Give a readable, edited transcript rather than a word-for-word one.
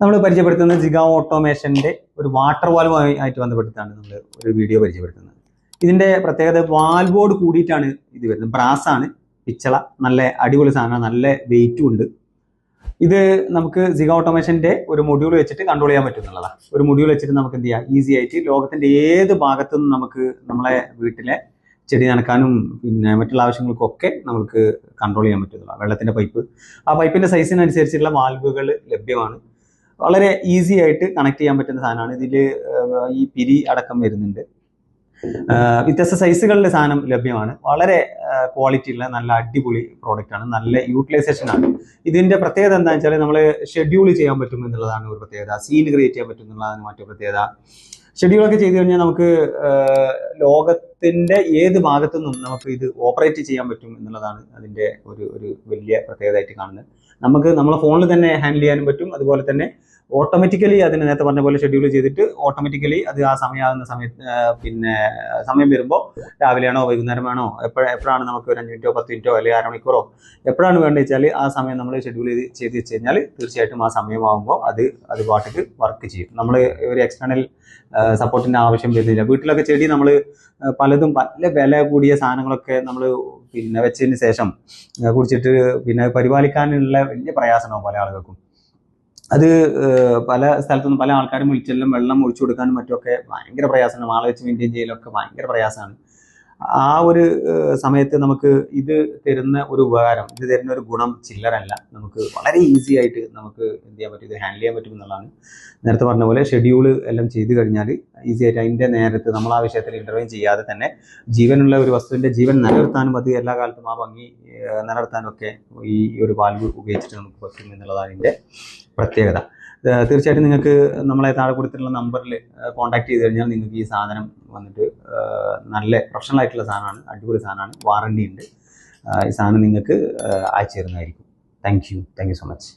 നമ്മൾ പരിചയപ്പെടുത്തുന്നത് ജിഗ ഓട്ടോമേഷൻ്റെ ഒരു വാട്ടർ വാൽവുമായി ആയിട്ട് ബന്ധപ്പെട്ടിട്ടാണ് നമ്മൾ ഒരു വീഡിയോ പരിചയപ്പെടുത്തുന്നത്. ഇതിൻ്റെ പ്രത്യേകത വാൽവോട് കൂടിയിട്ടാണ് ഇത് വരുന്നത്. ബ്രാസാണ്, പിച്ചള, നല്ല അടിപൊളി സാധനമാണ്, നല്ല വെയിറ്റും ഉണ്ട്. ഇത് നമുക്ക് ജിഗ ഓട്ടോമേഷൻ്റെ ഒരു മൊഡ്യൂൾ വെച്ചിട്ട് കൺട്രോൾ ചെയ്യാൻ പറ്റും എന്നുള്ളതാണ്. ഒരു മൊഡ്യൂൾ വെച്ചിട്ട് നമുക്ക് എന്ത് ചെയ്യാം, ഈസി ആയിട്ട് ലോകത്തിൻ്റെ ഏത് ഭാഗത്തു നിന്നും നമുക്ക് നമ്മളെ വീട്ടിലെ ചെടി നനക്കാനും പിന്നെ മറ്റുള്ള ആവശ്യങ്ങൾക്കൊക്കെ നമുക്ക് കൺട്രോൾ ചെയ്യാൻ പറ്റുന്നില്ല. വെള്ളത്തിൻ്റെ പൈപ്പ്, ആ പൈപ്പിൻ്റെ സൈസിനനുസരിച്ചുള്ള വാൽവുകൾ ലഭ്യമാണ്. വളരെ ഈസി ആയിട്ട് കണക്ട് ചെയ്യാൻ പറ്റുന്ന സാധനമാണ്. ഇതിൽ ഈ പിരി അടക്കം വരുന്നുണ്ട്. വ്യത്യസ്ത സൈസുകളിലെ സാധനം ലഭ്യമാണ്. വളരെ ക്വാളിറ്റി ഉള്ള നല്ല അടിപൊളി പ്രോഡക്റ്റ് ആണ്, നല്ല യൂട്ടിലൈസേഷൻ ആണ്. ഇതിന്റെ പ്രത്യേകത എന്താണെന്ന് വെച്ചാൽ നമ്മൾ ഷെഡ്യൂൾ ചെയ്യാൻ പറ്റും എന്നുള്ളതാണ് ഒരു പ്രത്യേകത. സീൻ ക്രിയേറ്റ് ചെയ്യാൻ പറ്റും എന്നുള്ളതാണ് മറ്റൊരു പ്രത്യേകത. ഷെഡ്യൂളൊക്കെ ചെയ്ത് കഴിഞ്ഞാൽ നമുക്ക് ലോകത്തിന്റെ ഏത് ഭാഗത്തു നിന്നും നമുക്ക് ഇത് ഓപ്പറേറ്റ് ചെയ്യാൻ പറ്റും എന്നുള്ളതാണ് അതിന്റെ ഒരു വലിയ പ്രത്യേകതയായിട്ട് കാണുന്നത്. നമുക്ക് നമ്മളെ ഫോണിൽ തന്നെ ഹാൻഡിൽ ചെയ്യാനും പറ്റും. അതുപോലെ തന്നെ ഓട്ടോമാറ്റിക്കലി അതിന് നേരത്തെ പറഞ്ഞ പോലെ ഷെഡ്യൂൾ ചെയ്തിട്ട് ഓട്ടോമാറ്റിക്കലി അത് ആ സമയമാകുന്ന സമയത്ത് പിന്നെ സമയം വരുമ്പോൾ രാവിലെയാണോ വൈകുന്നേരമാണോ എപ്പോഴാണ് നമുക്ക് ഒരു 5 മിനിറ്റോ 10 മിനിറ്റോ അല്ലെങ്കിൽ അരമണിക്കൂറോ എപ്പോഴാണ് വേണ്ടത് വെച്ചാൽ ആ സമയം നമ്മൾ ഷെഡ്യൂൾ ചെയ്ത് വെച്ച് കഴിഞ്ഞാൽ തീർച്ചയായിട്ടും ആ സമയമാകുമ്പോൾ അത് പാട്ടിക്ക് വർക്ക് ചെയ്യും. നമ്മൾ ഒരു എക്സ്റ്റേണൽ സപ്പോർട്ടിൻ്റെ ആവശ്യം വരുന്നില്ല. വീട്ടിലൊക്കെ ചെടി നമ്മൾ പലതും പല വില കൂടിയ സാധനങ്ങളൊക്കെ നമ്മൾ പിന്നെ വെച്ചതിന് ശേഷം കുടിച്ചിട്ട് പിന്നെ പരിപാലിക്കാനുള്ള വലിയ പ്രയാസമാവും പല ആളുകൾക്കും. അത് പല സ്ഥലത്തുനിന്നും പല ആൾക്കാരും വിളിച്ചെല്ലാം വെള്ളം ഒഴിച്ചു കൊടുക്കാനും മറ്റുമൊക്കെ ഭയങ്കര പ്രയാസമാണ്. ആളെ വെച്ച് മെയിൻറ്റെയിൻ ചെയ്യലൊക്കെ ഭയങ്കര പ്രയാസമാണ്. ആ ഒരു സമയത്ത് നമുക്ക് ഇത് തരുന്ന ഒരു ഉപകാരം, ഇത് തരുന്ന ഒരു ഗുണം ചില്ലറല്ല. നമുക്ക് വളരെ ഈസി ആയിട്ട് നമുക്ക് എന്ത് ചെയ്യാൻ പറ്റും, ഇത് ഹാൻഡിൽ ചെയ്യാൻ പറ്റും എന്നുള്ളതാണ്. നേരത്തെ പറഞ്ഞ പോലെ ഷെഡ്യൂള് എല്ലാം ചെയ്ത് കഴിഞ്ഞാൽ ഈസി ആയിട്ട് അതിൻ്റെ നേരത്ത് നമ്മൾ ആ വിഷയത്തിൽ ഇൻ്റർവ്യൂ ചെയ്യാതെ തന്നെ ജീവനുള്ള ഒരു വസ്തുവിൻ്റെ ജീവൻ നിലനിർത്താനും അത് എല്ലാ കാലത്തും ആ ഭംഗി നിലനിർത്താനും ഒക്കെ ഈ ഒരു വാൽവ് ഉപയോഗിച്ചിട്ട് നമുക്ക് പറ്റും എന്നുള്ളതാണ് ഇതിൻ്റെ പ്രത്യേകത. തീർച്ചയായിട്ടും നിങ്ങൾക്ക് നമ്മളെ താഴെ കൊടുത്തിട്ടുള്ള നമ്പറിൽ കോൺടാക്ട് ചെയ്ത് കഴിഞ്ഞാൽ നിങ്ങൾക്ക് ഈ സാധനം വന്നിട്ട് നല്ല പ്രൊഫഷണൽ ആയിട്ടുള്ള സാധനമാണ്, അടിപൊളി സാധനമാണ്, വാറണ്ടി ഉണ്ട്. ഈ സാധനം നിങ്ങൾക്ക് അയച്ചു തരുന്നതായിരിക്കും. Thank you so much.